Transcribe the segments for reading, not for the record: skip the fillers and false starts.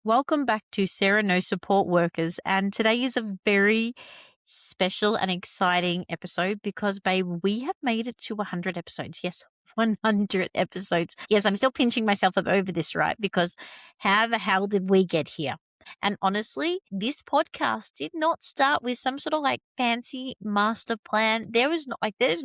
Welcome back to Sarah No Support Workers. And today is a very special and exciting episode because, babe, we have made it to 100 episodes. Yes, 100 episodes. Yes, I'm still pinching myself up over this, right? Because how the hell did we get here? And honestly, this podcast did not start with some sort of like fancy master plan. There's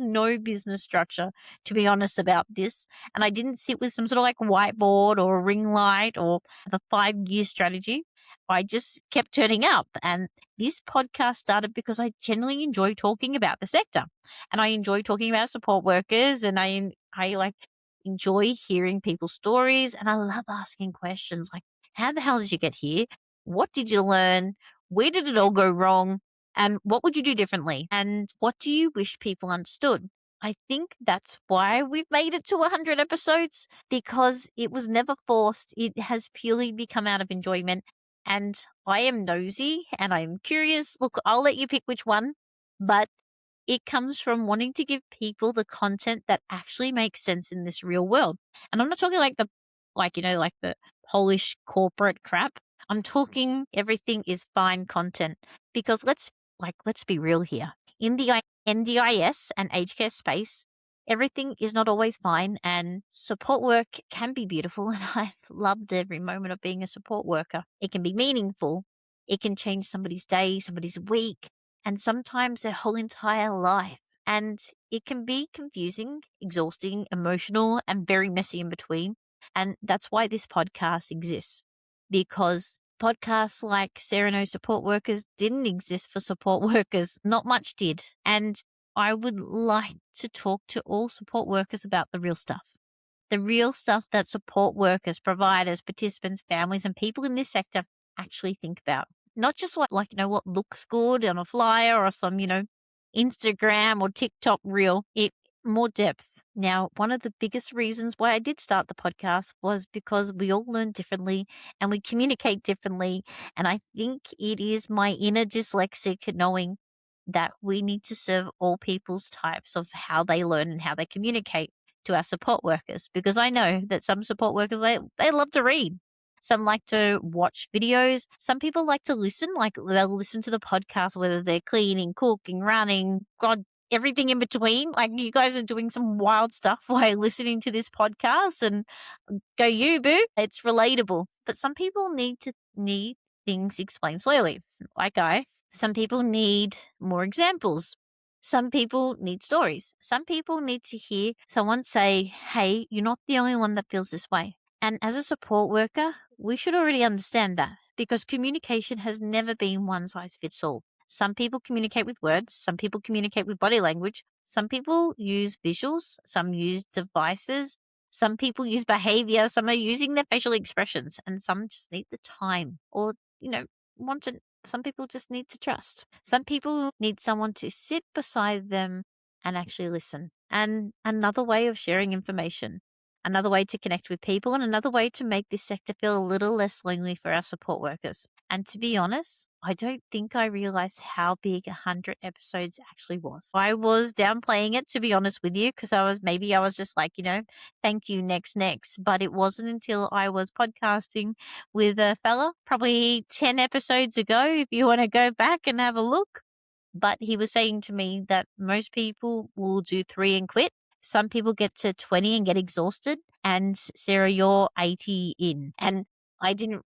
no business structure, to be honest, about this. And I didn't sit with some sort of like whiteboard or a ring light or the 5-year strategy. I just kept turning up. And this podcast started because I genuinely enjoy talking about the sector, and I enjoy talking about support workers, and I enjoy hearing people's stories, and I love asking questions like, how the hell did you get here? What did you learn? Where did it all go wrong? And what would you do differently? And what do you wish people understood? I think that's why we've made it to 100 episodes, because it was never forced. It has purely become out of enjoyment. And I am nosy and I'm curious. Look, I'll let you pick which one, but it comes from wanting to give people the content that actually makes sense in this real world. And I'm not talking like the Polish corporate crap. I'm talking everything is fine content, because let's be real here. In the NDIS and aged care space, everything is not always fine, and support work can be beautiful. And I've loved every moment of being a support worker. It can be meaningful. It can change somebody's day, somebody's week, and sometimes their whole entire life. And it can be confusing, exhausting, emotional, and very messy in between. And that's why this podcast exists, because podcasts like Sarah No Support Workers didn't exist for support workers. Not much did. And I would like to talk to all support workers about the real stuff. The real stuff that support workers, providers, participants, families, and people in this sector actually think about. Not just what looks good on a flyer or some, Instagram or TikTok reel. More depth. Now, one of the biggest reasons why I did start the podcast was because we all learn differently and we communicate differently. And I think it is my inner dyslexic knowing that we need to serve all people's types of how they learn and how they communicate to our support workers, because I know that some support workers, they love to read. Some like to watch videos. Some people like to listen, like they'll listen to the podcast, whether they're cleaning, cooking, running, God, everything in between. Like, you guys are doing some wild stuff while listening to this podcast, and go you, boo. It's relatable. But some people need things explained slowly, like I. Some people need more examples. Some people need stories. Some people need to hear someone say, hey, you're not the only one that feels this way. And as a support worker, we should already understand that, because communication has never been one size fits all. Some people communicate with words. Some people communicate with body language. Some people use visuals. Some use devices. Some people use behavior. Some are using their facial expressions, and some just need the time, or, some people just need to trust. Some people need someone to sit beside them and actually listen. And another way of sharing information, another way to connect with people, and another way to make this sector feel a little less lonely for our support workers. And to be honest, I don't think I realized how big 100 episodes actually was. I was downplaying it, to be honest with you, because I was just like, thank you, next. But it wasn't until I was podcasting with a fella probably 10 episodes ago, if you want to go back and have a look. But he was saying to me that most people will do 3 and quit. Some people get to 20 and get exhausted. And Sarah, you're 80 in. And I didn't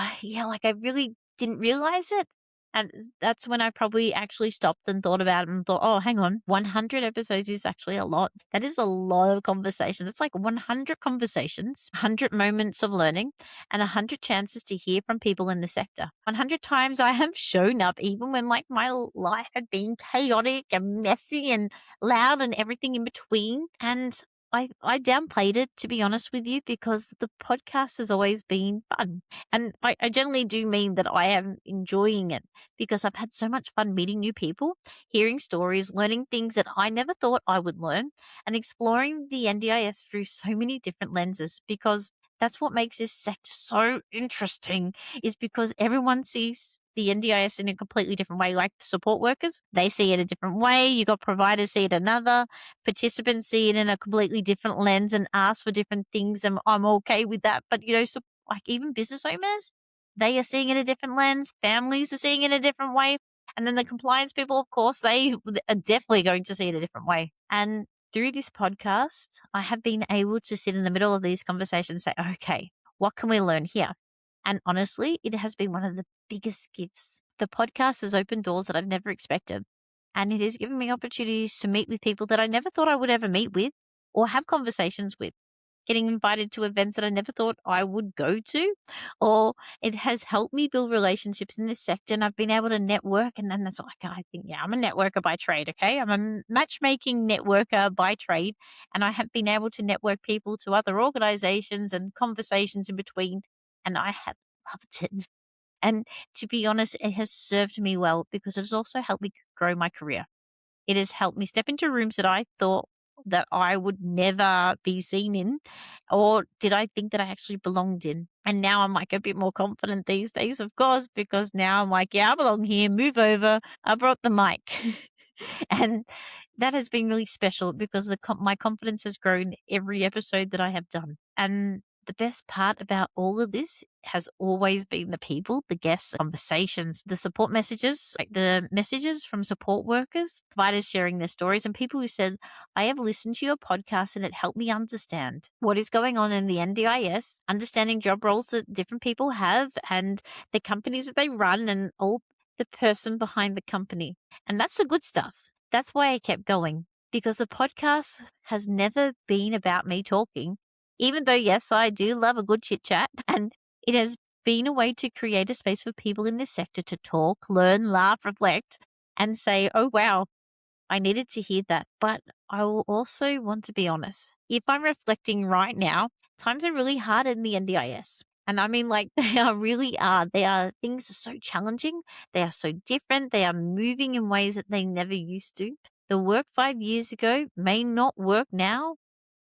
I really didn't realize it. And that's when I probably actually stopped and thought about it and thought, oh, hang on, 100 episodes is actually a lot. That is a lot of conversations. It's like 100 conversations, 100 moments of learning, and 100 chances to hear from people in the sector. 100 times I have shown up, even when like my life had been chaotic and messy and loud and everything in between. And I downplayed it, to be honest with you, because the podcast has always been fun. And I generally do mean that I am enjoying it, because I've had so much fun meeting new people, hearing stories, learning things that I never thought I would learn, and exploring the NDIS through so many different lenses, because that's what makes this sector so interesting, is because everyone sees the NDIS in a completely different way. Like support workers, they see it a different way. You got providers see it another. Participants see it in a completely different lens and ask for different things, and I'm okay with that. But like even business owners, they are seeing it a different lens. Families are seeing it a different way. And then the compliance people, of course, they are definitely going to see it a different way. And through this podcast, I have been able to sit in the middle of these conversations and say, okay, what can we learn here? And honestly, it has been one of the biggest gifts. The podcast has opened doors that I've never expected. And it has given me opportunities to meet with people that I never thought I would ever meet with or have conversations with. Getting invited to events that I never thought I would go to, or it has helped me build relationships in this sector. And I've been able to network. And then that's like, I think, yeah, I'm a networker by trade. Okay. I'm a matchmaking networker by trade. And I have been able to network people to other organizations and conversations in between. And I have loved it. And to be honest, it has served me well because it has also helped me grow my career. It has helped me step into rooms that I thought that I would never be seen in, or did I think that I actually belonged in? And now I'm like a bit more confident these days, of course, because now I'm like, yeah, I belong here, move over. I brought the mic. And that has been really special because my confidence has grown every episode that I have done. And the best part about all of this has always been the people, the guests, the conversations, the support messages, like the messages from support workers, providers sharing their stories, and people who said, I have listened to your podcast and it helped me understand what is going on in the NDIS, understanding job roles that different people have and the companies that they run and all the person behind the company. And that's the good stuff. That's why I kept going, because the podcast has never been about me talking, even though, yes, I do love a good chit chat. And it has been a way to create a space for people in this sector to talk, learn, laugh, reflect, and say, oh, wow, I needed to hear that. But I will also want to be honest. If I'm reflecting right now, times are really hard in the NDIS. And I mean, like, they are really are. They are things are so challenging. They are so different. They are moving in ways that they never used to. The work 5 years ago may not work now.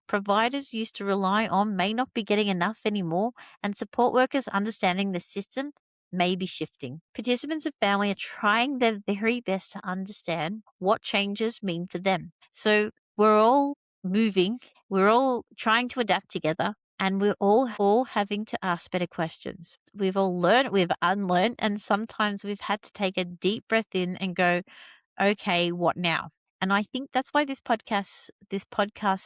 Providers used to rely on may not be getting enough anymore, and support workers understanding the system may be shifting. Participants and family are trying their very best to understand what changes mean for them. So we're all moving, we're all trying to adapt together, and we're all having to ask better questions. We've all learned, we've unlearned, and sometimes we've had to take a deep breath in and go, okay, what now? And I think that's why this podcast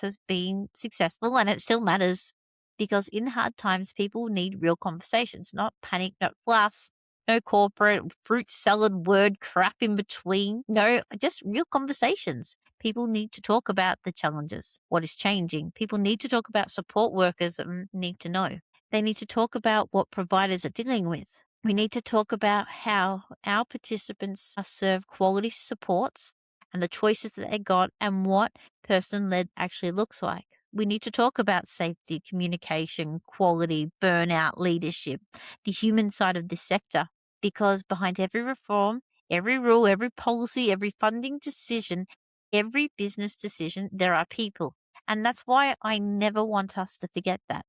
has been successful, and it still matters because in hard times people need real conversations, not panic, not fluff, no corporate fruit salad word crap in between. No, just real conversations. People need to talk about the challenges, what is changing. People need to talk about support workers that need to know. They need to talk about what providers are dealing with. We need to talk about how our participants are served quality supports and the choices that they got and what person-led actually looks like. We need to talk about safety, communication, quality, burnout, leadership, the human side of this sector, because behind every reform, every rule, every policy, every funding decision, every business decision, there are people. And that's why I never want us to forget that.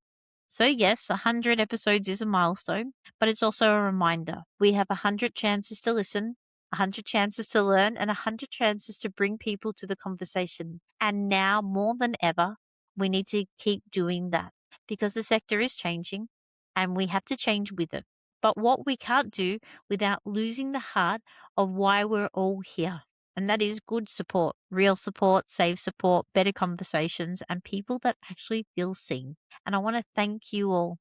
So yes, 100 episodes is a milestone, but it's also a reminder. We have 100 chances to listen, 100 chances to learn, and 100 chances to bring people to the conversation. And now more than ever, we need to keep doing that because the sector is changing and we have to change with it. But what we can't do without losing the heart of why we're all here. And that is good support, real support, safe support, better conversations, and people that actually feel seen. And I want to thank you all.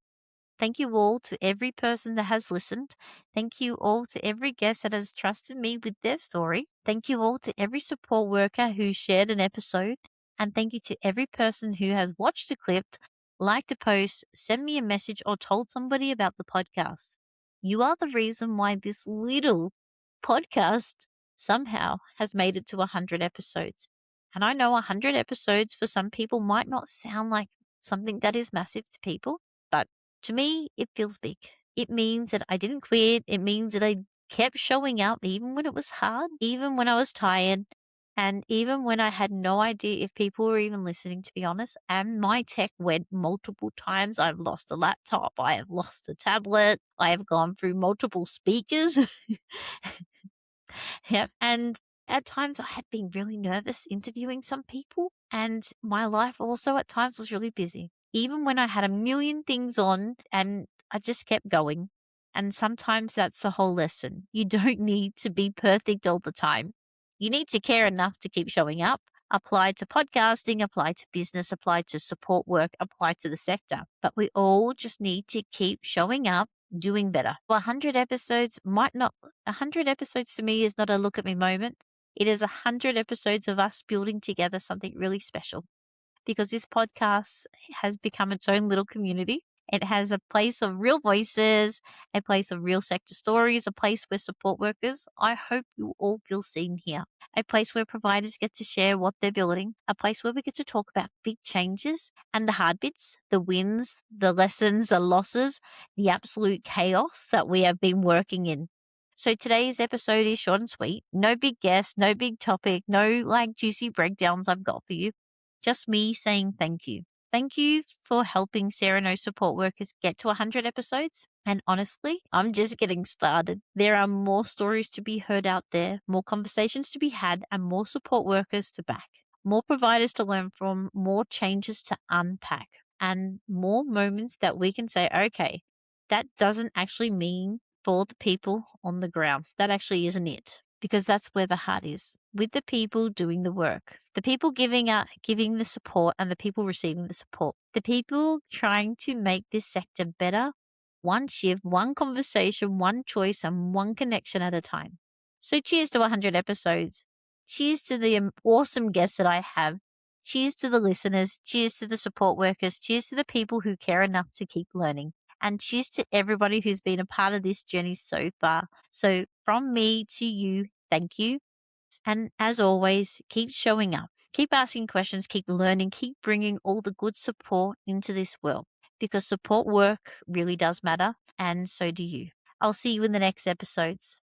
Thank you all to every person that has listened. Thank you all to every guest that has trusted me with their story. Thank you all to every support worker who shared an episode. And thank you to every person who has watched a clip, liked a post, sent me a message, or told somebody about the podcast. You are the reason why this little podcast somehow has made it to 100 episodes. And I know 100 episodes for some people might not sound like something that is massive to people, but to me, it feels big. It means that I didn't quit. It means that I kept showing up even when it was hard, even when I was tired, and even when I had no idea if people were even listening, to be honest. And my tech went multiple times. I've lost a laptop. I have lost a tablet. I have gone through multiple speakers. Yep. And at times I had been really nervous interviewing some people, and my life also at times was really busy. Even when I had a million things on and I just kept going. And sometimes that's the whole lesson. You don't need to be perfect all the time. You need to care enough to keep showing up. Apply to podcasting, apply to business, apply to support work, apply to the sector. But we all just need to keep showing up, doing better. 100 episodes might not, 100 episodes to me is not a look at me moment. It is 100 episodes of us building together something really special, because this podcast has become its own little community. It has a place of real voices, a place of real sector stories, a place where support workers, I hope you all feel seen here, a place where providers get to share what they're building, a place where we get to talk about big changes and the hard bits, the wins, the lessons, the losses, the absolute chaos that we have been working in. So today's episode is short and sweet. No big guest, no big topic, no juicy breakdowns I've got for you. Just me saying thank you. Thank you for helping Sarah No Support Workers get to 100 episodes. And honestly, I'm just getting started. There are more stories to be heard out there, more conversations to be had, and more support workers to back, more providers to learn from, more changes to unpack, and more moments that we can say, okay, that doesn't actually mean for the people on the ground. That actually isn't it. Because that's where the heart is, with the people doing the work, the people giving the support and the people receiving the support, the people trying to make this sector better, one shift, one conversation, one choice, and one connection at a time. So cheers to 100 episodes. Cheers to the awesome guests that I have. Cheers to the listeners. Cheers to the support workers. Cheers to the people who care enough to keep learning. And cheers to everybody who's been a part of this journey so far. So from me to you, thank you. And as always, keep showing up, keep asking questions, keep learning, keep bringing all the good support into this world, because support work really does matter, and so do you. I'll see you in the next episodes.